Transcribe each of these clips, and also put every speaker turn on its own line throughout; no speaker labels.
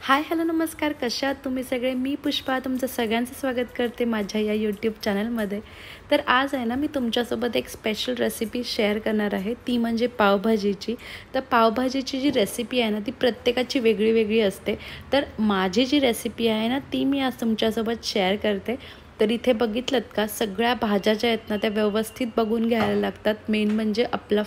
Hi hello नमस्कार, कशा आहात तुम्ही सगळे. मी पुष्पा तुमचं सगळ्यांचं स्वागत करते माझ्या या यूट्यूब चॅनलमध्ये. तर आज आहे ना, मी तुमच्यासोबत एक स्पेशल रेसिपी शेअर करणार आहे, ती म्हणजे पावभाजीची. तर पावभाजीची जी रेसिपी आहे ना, ती प्रत्येकाची वेगळी वेगळी असते. तर माझी जी रेसिपी आहे ना, ती मी आज तुमच्यासोबत शेअर करते. तर इथे बघितलंत का, सगळ्या भाज्या ज्या आहेत ना, त्या व्यवस्थित बघून घ्यायला लागतात. मेन म्हणजे आपला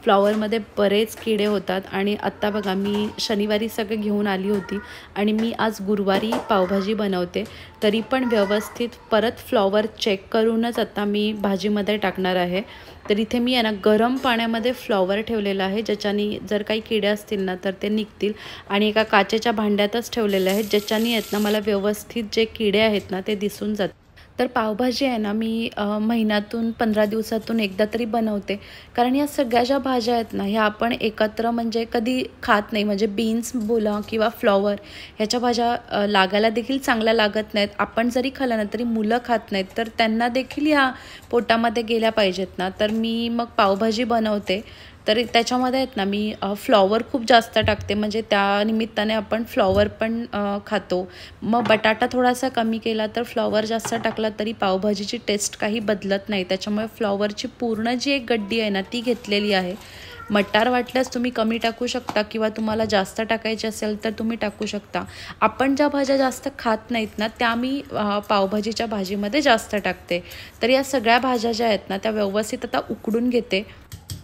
फ्लॉवरमध्ये बरेच किडे होतात. आणि आत्ता बघा, मी शनिवारी सगळं घेऊन आली होती आणि मी आज गुरुवारी पावभाजी बनवते. तरी पण व्यवस्थित परत फ्लॉवर चेक करूनच आता मी भाजीमध्ये टाकणार आहे. तर इथे मी आहे ना, गरम पाण्यामध्ये फ्लॉवर ठेवलेला आहे, ज्याच्याने जर काही किडे असतील ना तर ते निघतील. आणि एका काचेच्या भांड्यातच ठेवलेले आहेत, ज्याच्याने आहेत ना मला व्यवस्थित जे किडे आहेत ना ते दिसून जातात. तर पावभाजी आहे ना, मी महिन्यातून 15 दिवसातून एकदा तरी बनवते. कारण या सगळ्या ज्या भाज्या आहेत ना, ह्या आपण एकत्र म्हणजे कधी खात नाही. म्हणजे बीन्स बोला किंवा फ्लॉवर, ह्याच्या भाज्या लागायला देखील चांगल्या लागत नाहीत. आपण जरी खाल्लं ना तरी मुलं खात नाहीत, तर त्यांना देखील ह्या पोटामध्ये गेल्या पाहिजेत ना. तर मी मग पावभाजी बनवते. तर त्याच्यामध्ये आहेत ना, मी फ्लॉवर खूप जास्त टाकते, म्हणजे त्या निमित्ताने आपण फ्लॉवर पण खातो. मग बटाटा थोडासा कमी केला, तर फ्लॉवर जास्त टाकला तरी पावभाजीची टेस्ट काही बदलत नाही. त्याच्यामुळे फ्लॉवरची पूर्ण जी एक गड्डी आहे ना, ती घेतलेली आहे. मटार वाटल्यास तुम्ही कमी टाकू शकता, किंवा तुम्हाला जास्त टाकायचे असेल तर तुम्ही टाकू शकता. आपण ज्या भाज्या जास्त खात नाहीत ना, त्या मी पावभाजीच्या भाजीमध्ये जास्त टाकते. तर या सगळ्या भाज्या ज्या आहेत ना, त्या व्यवस्थित आता उकडून घेते.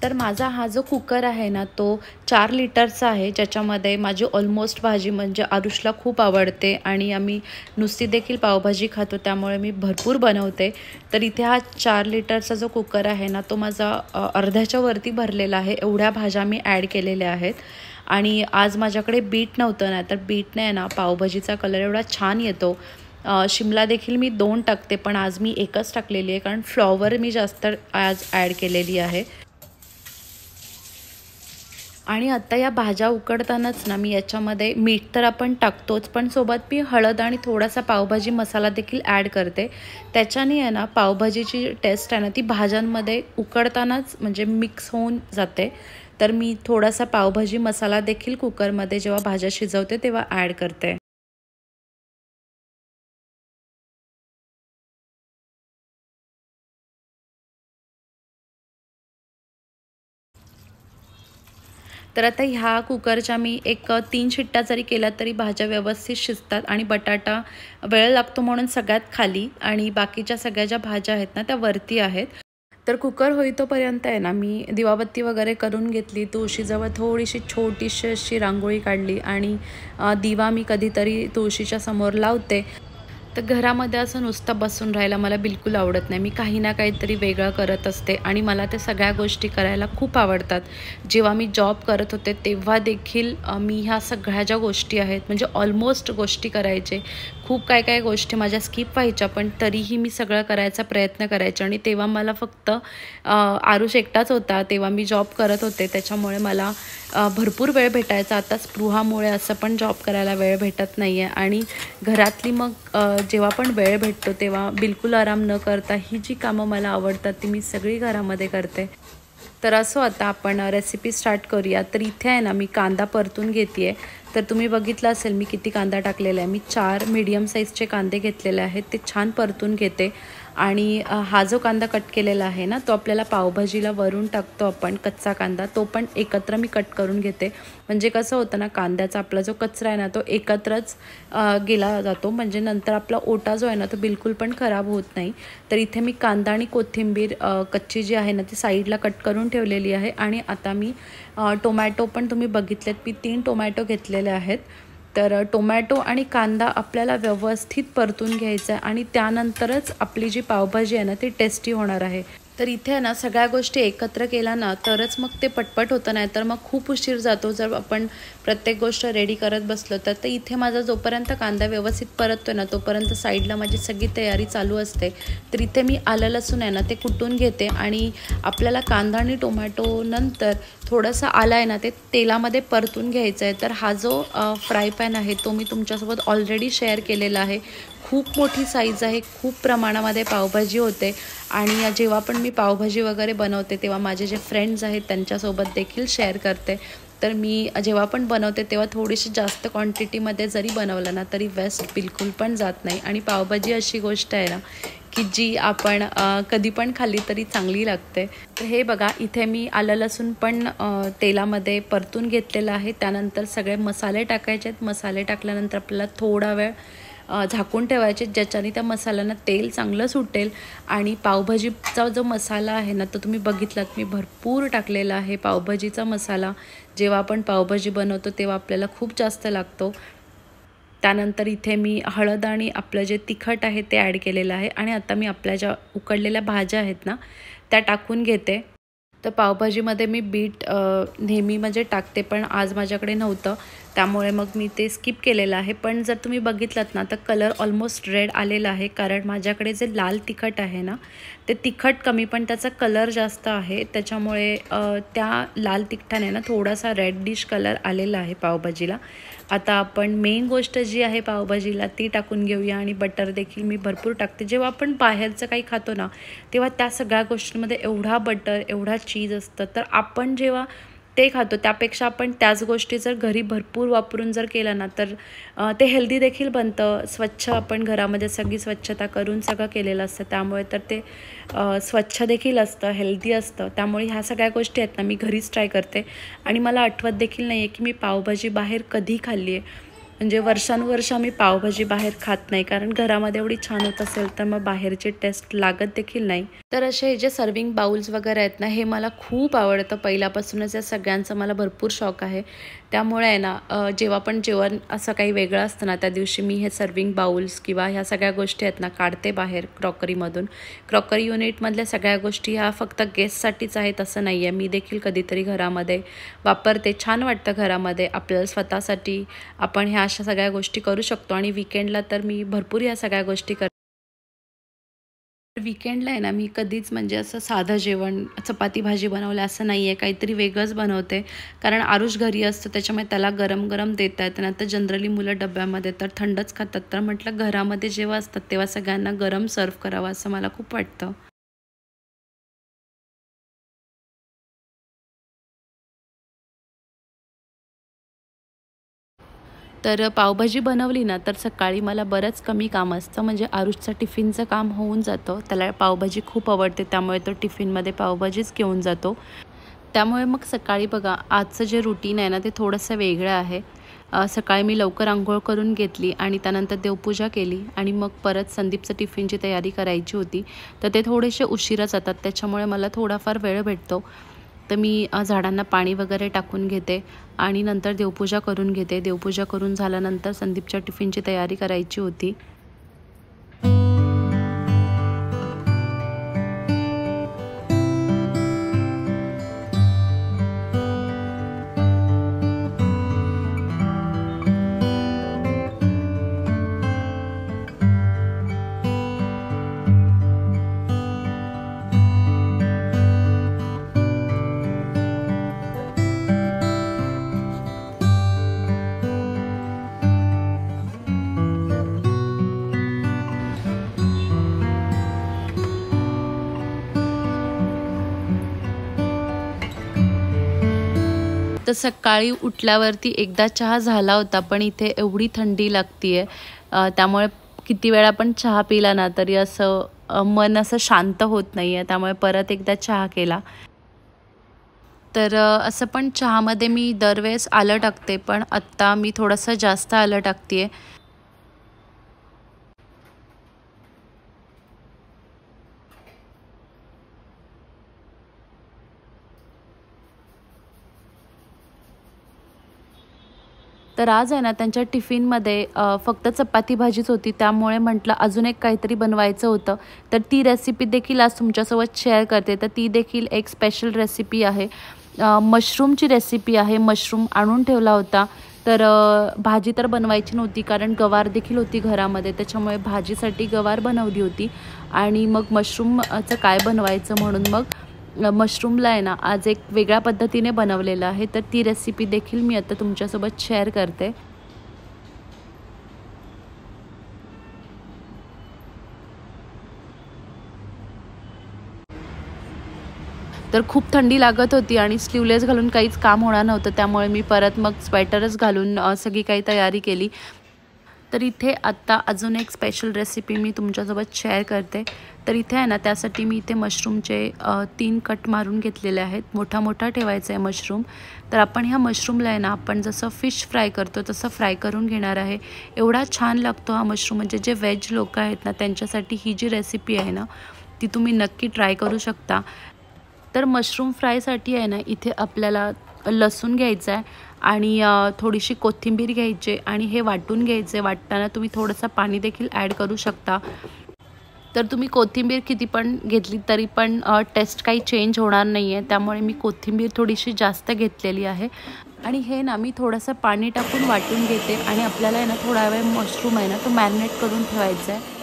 तर माझा हा जो कुकर आहे ना, तो 4 लिटरचा आहे, ज्याच्यामध्ये माझी ऑलमोस्ट भाजी म्हणजे आरुषला खूप आवडते आणि आम्ही नुसती देखील पावभाजी खातो, त्यामुळे मी भरपूर बनवते. तर इथे हा 4 लिटरचा जो कुकर आहे ना, तो माझा अर्ध्याच्या वरती भरलेला आहे. एवढ्या भाज्या मी ॲड केलेल्या आहेत. आणि आज माझ्याकडे बीट नव्हतं ना, तर बीटने आहे ना पावभाजीचा कलर एवढा छान येतो. शिमला देखील मी 2 टाकते, पण आज मी एकच टाकलेली आहे, कारण फ्लॉवर मी जास्त आज ॲड केलेली आहे. आणि आता या भाज्या उकडतानाच ना, मी याच्यामध्ये मीठ तर आपण टाकतोच, पण सोबत मी हळद आणि थोडासा पावभाजी मसाला देखील ॲड करते. त्याच्याने आहे ना, पावभाजीची टेस्ट आहे ना, ती भाज्यांमध्ये उकडतानाच म्हणजे मिक्स होऊन जाते. तर मी थोडासा पावभाजी मसाला देखील कुकरमध्ये जेव्हा भाज्या शिजवते तेव्हा ॲड करते. तर आता ह्या कुकरच्या मी एक 3 शिट्ट्या जरी केल्या तरी भाज्या व्यवस्थित शिजतात. आणि बटाटा वेळ लागतो म्हणून सगळ्यात खाली, आणि बाकीच्या सगळ्या ज्या भाज्या आहेत ना, त्या वरती आहेत. तर कुकर होईतोपर्यंत आहे ना, मी दिवाबत्ती वगैरे करून घेतली. तुळशीजवळ थोडीशी छोटीशी अशी रांगोळी काढली, आणि दिवा मी कधीतरी तुळशीच्या समोर लावते. तर घरामध्ये असं नुसतं बसून राहायला मला बिलकुल आवडत नाही. मी काही ना काहीतरी वेगळं करत असते, आणि मला त्या सगळ्या गोष्टी करायला खूप आवडतात. जेव्हा मी जॉब करत होते तेव्हा देखील मी ह्या सगळ्या ज्या गोष्टी आहेत, म्हणजे ऑलमोस्ट गोष्टी करायचे. खूप काय काय गोष्टी माझ्या स्किप व्हायच्या, पण तरीही मी सगळं करायचा प्रयत्न करायचे. आणि तेव्हा मला फक्त आरुष एकटाच होता, तेव्हा मी जॉब करत होते, त्याच्यामुळे मला भरपूर वेळ भेटायचा. आता स्पृहामुळे असं पण जॉब करायला वेळ भेटत नाही आहे. आणि घरातली मग जेव्हा पण वेळ भेटतो तेव्हा बिलकुल आराम न करता ही जी कामं मला आवडतात ती मी सगळी घरामध्ये करते. तर असो, आता आपण रेसिपी स्टार्ट करूया. तर इथे आहे ना, मी कांदा परतून घेते आहे. तर तुम्ही बघितलं असेल मी किती कांदा टाकलेला आहे. मी 4 मीडियम साईजचे कांदे घेतलेले आहेत, ते छान परतून घेते. आणि हा जो कांदा कट केलेला आहे ना, तो आपल्याला पावभाजीला वरून टाकतो आपण कच्चा कांदा, तो पण एकत्र मी कट करून घेते. म्हणजे कसं होतं ना, कांद्याचा आपला जो कचरा आहे ना, तो एकत्रच गेला जातो, म्हणजे नंतर आपला ओटा जो आहे ना, तो बिलकुल पण खराब होत नाही. तर इथे मी कांदा आणि कोथिंबीर कच्ची जी आहे ना, ती साईडला कट करून ठेवलेली आहे. आणि आता मी टोमॅटो पण तुम्ही बघितलेत, मी 3 टोमॅटो घेतलेले आहेत. तर टोमॅटो आणि कांदा आपल्याला व्यवस्थित परतून घ्यायचा आहे, आणि त्यानंतरच आपली जी पावभाजी आहे ना, ती टेस्टी होणार आहे. तर इथे ना सगळ्या गोष्टी एकत्र केल्या ना तरच मग ते पटपट होतं, नाही तर मग खूप उशीर जातो जर आपण प्रत्येक गोष्ट रेडी करत बसलो तर. इथे माझा जोपर्यंत कांदा व्यवस्थित परततो ना, तोपर्यंत साईडला माझी सगळी तयारी चालू असते. तर इथे मी आलं लसूण आहे ना, ते कुटून घेते. आणि आपल्याला कांदा आणि टोमॅटो नंतर थोडंसं आलं आहे ना, ते तेलामध्ये परतून घ्यायचं आहे. तर हा जो फ्राय पॅन आहे तो मी तुमच्यासोबत ऑलरेडी शेअर केलेला आहे. खूप मोठी साईज आहे, खूप प्रमाणामध्ये पावभाजी होते. आणि जेव्हा पण मी पावभाजी वगैरे बनवते तेव्हा माझे जे फ्रेंड्स आहेत त्यांच्यासोबत देखील शेअर करते. तर मी जेव्हा पण बनवते तेव्हा थोडीशी जास्त क्वांटिटीमध्ये जरी बनवलं ना तरी वेस्ट बिलकुल पण जात नाही. आणि पावभाजी अशी गोष्ट आहे ना की जी आपण कधी पण खाल्ली तरी चांगली लागते. तर हे बघा, इथे मी आलं लसूण पण तेलामध्ये परतून घेतलेलं आहे. त्यानंतर सगळे मसाले टाकायचे आहेत. मसाले टाकल्यानंतर आपल्याला थोडा वेळ झाकून ठेवायचे, ज्याच्याने त्या मसाल्यांना तेल चांगलं सुटेल. आणि पावभाजीचा जो मसाला आहे ना तो तुम्ही बघितलात मी भरपूर टाकलेला आहे. पावभाजीचा मसाला जेव्हा आपण पावभाजी बनवतो तेव्हा आपल्याला खूप जास्त लागतो. त्यानंतर इथे मी हळद आणि आपलं जे तिखट आहे ते ॲड केलेलं आहे. आणि आता मी आपल्या ज्या उकडलेल्या भाज्या आहेत ना त्या टाकून घेते. तर पावभाजीमध्ये मी बीट नेहमी म्हणजे टाकते, पण आज माझ्याकडे नव्हतं त्यामुळे मग मी ते स्किप केलेलं आहे. पण जर तुम्ही बघितलात ना तर कलर ऑलमोस्ट रेड आलेला आहे, कारण माझ्याकडे जे लाल तिखट आहे ना ते तिखट कमी पण त्याचा कलर जास्त आहे. त्याच्यामुळे त्या लाल तिखटाने ना थोडासा रेडिश कलर आलेला आहे पावभाजीला. आता आपण मेन गोष्ट जी आहे पावभाजीला ती टाकून घेऊया. आणि बटर देखील मी भरपूर टाकते. जेव्हा आपण बाहेरचं काही खातो ना तेव्हा त्या सगळ्या गोष्टींमध्ये एवढा बटर एवढा चीज असतं, तर आपण जेव्हा ते खातो त्यापेक्षा आपण त्याच गोष्टी जर घरी भरपूर वापरून जर केलं ना तर ते हेल्दी देखील बनतं. स्वच्छ आपण घरामध्ये सगळी स्वच्छता करून सगळं केलेलं असतं, त्यामुळे तर ते स्वच्छ देखील असतं, हेल्दी असतं. त्यामुळे ह्या सगळ्या गोष्टी आहेत ना मी घरीच ट्राय करते. आणि मला आठवत देखील नाही आहे की मी पावभाजी बाहेर कधी खाल्ली आहे. म्हणजे वर्षानुवर्ष मी पावभाजी बाहेर खात नाही, कारण घरामध्ये एवढी छान होत असेल तर मग बाहेरची टेस्ट लागत देखील नाही. तर असे हे जे सर्विंग बाउल्स वगैरे आहेत ना हे मला खूप आवडतं. पहिल्यापासूनच या सगळ्यांचा मला भरपूर शौक आहे. त्यामुळे आहे ना जेव्हा पण जेवण असं काही वेगळं असतं ना त्या दिवशी मी हे सर्विंग बाउल्स किंवा ह्या सगळ्या गोष्टी आहेत ना काढते बाहेर क्रॉकरीमधून. क्रॉकरी युनिटमधल्या सगळ्या गोष्टी ह्या फक्त गेस्टसाठीच आहेत असं नाही आहे. मी देखील कधीतरी घरामध्ये वापरते. छान वाटतं घरामध्ये आपल्याला स्वतःसाठी आपण ह्या अशा सगळ्या गोष्टी करू शकतो. आणि विकेंडला तर मी भरपूर ह्या सगळ्या गोष्टी करते. विकेंडला आहे ना मी कधीच म्हणजे असं साधं जेवण चपाती भाजी बनवलं असं नाही आहे, काहीतरी वेगळंच बनवते. कारण आरुष घरी असतं त्याच्यामुळे त्याला गरम गरम देता येतं. ना तर जनरली मुलं डब्यामध्ये तर थंडच खातात. तर म्हटलं घरामध्ये जेव्हा असतात तेव्हा सगळ्यांना गरम सर्व करावं असं मला खूप वाटतं. तर पावभाजी बनवली ना तर सकाळी मला बरंच कमी काम असतं. म्हणजे आरुषचं टिफिनचं काम होऊन जातं. त्याला पावभाजी खूप आवडते त्यामुळे तो टिफिनमध्ये पावभाजीच घेऊन जातो. त्यामुळे मग सकाळी बघा आजचं जे रुटीन आहे ना ते थोडंसं वेगळं आहे. सकाळी मी लवकर अंघोळ करून घेतली आणि त्यानंतर देवपूजा केली आणि मग परत संदीपचं टिफिनची तयारी करायची होती. तर ते थोडेसे उशिरा जातात त्याच्यामुळे मला थोडाफार वेळ भेटतो. तर मी झाडांना पाणी वगैरे टाकून घेते आणि नंतर देवपूजा करून घेते. देवपूजा करून झाल्यानंतर संदीपच्या टिफिनची तयारी करायची होती. तर सकाळी उठल्यावरती एकदा चहा झाला होता, पण इथे एवढी थंडी लागतीये त्यामुळे किती वेळा पण चहा पिला ना तरी असं मन असं शांत होत नाही आहे. त्यामुळे परत एकदा चहा केला. तर असं पण चहामध्ये मी दरवेळेस आलं टाकते, पण आत्ता मी थोडंसं जास्त आलं टाकते आहे. तर आज आहे ना त्यांच्या टिफिनमध्ये फक्त चपाती भाजीच होती. त्यामुळे म्हटलं अजून एक काहीतरी बनवायचं होतं. तर ती रेसिपी देखील आज तुमच्यासोबत शेअर करते. तर ती देखील एक स्पेशल रेसिपी आहे. मशरूमची रेसिपी आहे. मशरूम आणून ठेवला होता. तर भाजी तर बनवायची नव्हती कारण गवार देखील होती घरामध्ये. त्याच्यामुळे भाजीसाठी गवार बनवली होती आणि मग मशरूमचं काय बनवायचं म्हणून मग मशरूमला आहे ना आज एक वेगळ्या पद्धतीने बनवलेलं आहे. तर ती रेसिपी देखील मी आता तुमच्यासोबत शेअर करते. तर खूप थंडी लागत होती आणि स्लीवलेस घालून काहीच काम होणार नव्हतं, त्यामुळे मी परत मग स्वेटरच घालून सगळी काही तयारी केली. तर इथे आत्ता अजून एक स्पेशल रेसिपी मी तुमच्यासोबत शेअर करते. तर इथे आहे ना, त्यासाठी मी इथे मशरूमचे 3 कट मारून घेतलेले आहेत. मोठा मोठा ठेवायचा आहे मशरूम. तर आपण ह्या मशरूमला आहे ना, आपण जसं फिश फ्राय करतो तसं फ्राय करून घेणार आहे. एवढा छान लागतो हा मशरूम, म्हणजे जे व्हेज लोकं आहेत ना त्यांच्यासाठी ही जी रेसिपी आहे ना ती तुम्ही नक्की ट्राय करू शकता. तर मशरूम फ्रायसाठी आहे ना, इथे आपल्याला लसूण घ्यायचा आहे आणि थोडीशी कोथिंबीर घ्यायची आणि हे वाटून घ्यायचे. वाटताना तुम्ही थोडंसं पाणी देखील ॲड करू शकता. तर तुम्ही कोथिंबीर किती पण घेतली तरी पण टेस्ट काही चेंज होणार नाही आहे, त्यामुळे मी कोथिंबीर थोडीशी जास्त घेतलेली आहे. आणि हे ना मी थोडंसं पाणी टाकून वाटून घेते आणि आपल्याला आहे ना थोडा वेळ मशरूम आहे ना तो मॅरिनेट करून ठेवायचा आहे.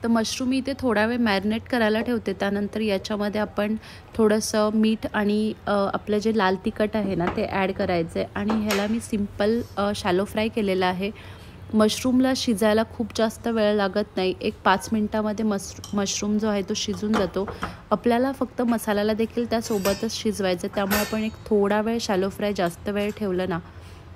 तर मशरूम इथे थोडा वेळ मॅरिनेट करायला ठेवते. त्यानंतर याच्यामध्ये आपण थोडंसं मीठ आणि आपलं जे लाल तिखट आहे ना ते ॲड करायचं आहे आणि ह्याला मी सिम्पल शॅलो फ्राय केलेला आहे. मशरूमला शिजायला खूप जास्त वेळ लागत नाही. एक 5 मिनटामध्ये मशरूम जो आहे तो शिजून जातो. आपल्याला फक्त मसाल्याला देखील त्यासोबतच शिजवायचं, त्यामुळे आपण एक थोडा वेळ शॅलो फ्राय जास्त वेळ ठेवलं ना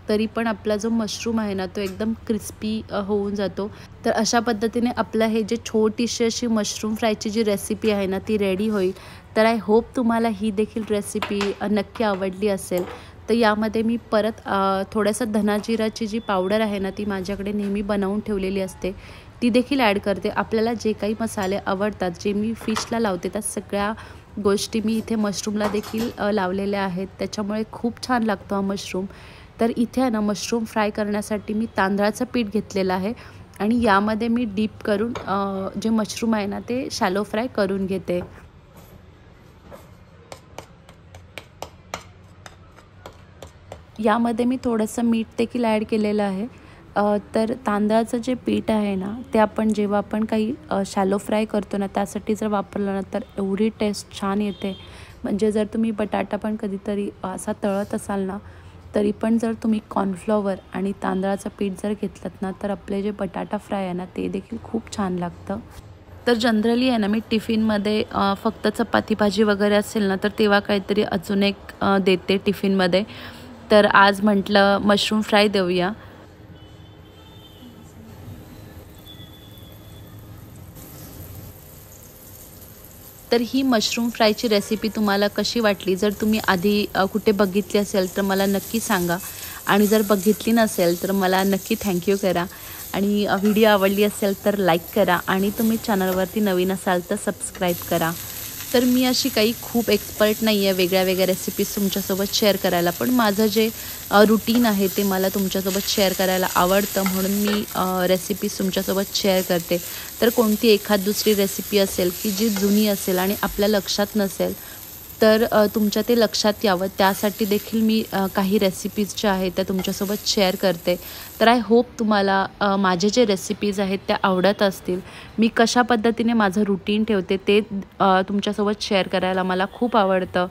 तरी पण आपला जो मशरूम आहे ना तो एकदम क्रिस्पी होऊन जातो. तर अशा पद्धतीने आपलं हे जे छोटीशी अशी मशरूम फ्रायची जी रेसिपी आहे ना ती रेडी होईल. तर आय होप तुम्हाला ही देखील रेसिपी नक्की आवडली असेल. तर यामध्ये मी परत थोडंसं धनाजिराची जी पावडर आहे ना ती माझ्याकडे नेहमी बनवून ठेवलेली असते, ती देखील ॲड करते. आपल्याला जे काही मसाले आवडतात, जे मी फिशला लावते त्या सगळ्या गोष्टी मी इथे मशरूमला देखील लावलेल्या आहेत. त्याच्यामुळे खूप छान लागतो हा मशरूम. तर इथे आहे ना मशरूम फ्राय करण्यासाठी मी तांदळाचं पीठ घेतलेलं आहे आणि यामध्ये मी डीप करून जे मशरूम आहे ना ते शॅलो फ्राय करून घेते. यामध्ये मी थोडंसं मीठ देखील ॲड केलेलं आहे. तर तांदळाचं जे पीठ आहे ना ते आपण जेव्हा आपण काही शॅलो फ्राय करतो ना त्यासाठी जर वापरलं ना तर एवढी टेस्ट छान येते. म्हणजे जर तुम्ही बटाटा पण कधीतरी असा तळत असाल ना तरी पण जर तुम्ही कॉर्नफ्लॉवर आणि तांदळाचं पीठ जर घेतलंत ना तर आपले जे बटाटा फ्राय आहे ना ते देखील खूप छान लागतं. तर जनरली आहे ना मी टिफिनमध्ये फक्त चपाती भाजी वगैरे असेल ना तर तेव्हा काहीतरी अजून एक देते टिफिनमध्ये. तर आज म्हटलं मशरूम फ्राय देऊया. तर ही मशरूम फ्रायची रेसिपी तुम्हाला कशी वाटली? जर तुम्ही आधी कुठे बघितली असेल तर मला नक्की सांगा आणि जर बघितली नसेल तर मला नक्की थँक्यू करा आणि व्हिडिओ आवडली असेल तर लाईक करा आणि तुम्ही चॅनलवरती नवीन असाल तर सबस्क्राईब करा. तर मी अशी काही खूप एक्सपर्ट नाही आहे वेगळ्या वेगळ्या रेसिपीज तुमच्यासोबत शेअर करायला, पण माझं जे रुटीन आहे ते मला तुमच्यासोबत शेअर करायला आवडतं, म्हणून मी रेसिपीज तुमच्यासोबत शेअर करते. तर कोणती एखाद दुसरी रेसिपी असेल की जी जुनी असेल आणि आपल्या लक्षात नसेल तर तुमच्या ते लक्षात यावं त्यासाठी देखील मी काही रेसिपीज ज्या आहेत त्या तुमच्यासोबत शेअर करते. तर आय होप तुम्हाला माझे जे रेसिपीज आहेत त्या आवडत असतील. मी कशा पद्धतीने माझं रुटीन ठेवते ते तुमच्यासोबत शेअर करायला मला खूप आवडतं.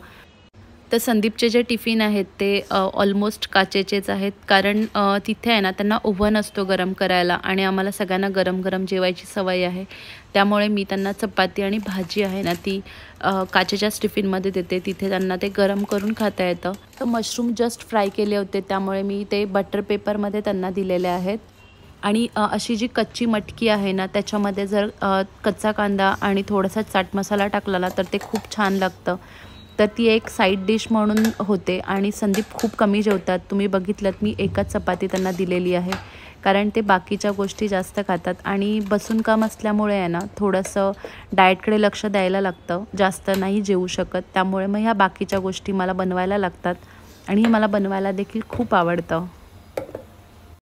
तर संदीपचे जे टिफिन आहेत ते ऑलमोस्ट काचेचेच आहेत, कारण तिथे आहे ना त्यांना ओव्हन असतो गरम करायला आणि आम्हाला सगळ्यांना गरम गरम जेवायची सवय आहे. त्यामुळे मी त्यांना चपाती आणि भाजी आहे ना ती काचेच्याच टिफिनमध्ये देते. तिथे त्यांना ते गरम करून खाता येतं. तर मशरूम जस्ट फ्राय केले होते त्यामुळे मी ते बटर पेपरमध्ये त्यांना दिलेले आहेत. आणि अशी जी कच्ची मटकी आहे ना त्याच्यामध्ये जर कच्चा कांदा आणि थोडासा चाट मसाला टाकला ना तर ते खूप छान लागतं. तर ती एक साईड डिश म्हणून होते आणि संदीप खूप कमी जेवतात. तुम्ही बघितलंत मी एकच चपाती त्यांना दिलेली आहे, कारण ते बाकीच्या गोष्टी जास्त खातात आणि बसून काम असल्यामुळे आहे ना थोडंसं डाएटकडे लक्ष द्यायला लागतं, जास्त नाही जेवू शकत. त्यामुळे मग ह्या बाकीच्या गोष्टी मला बनवायला लागतात आणि मला बनवायला देखील खूप आवडतं.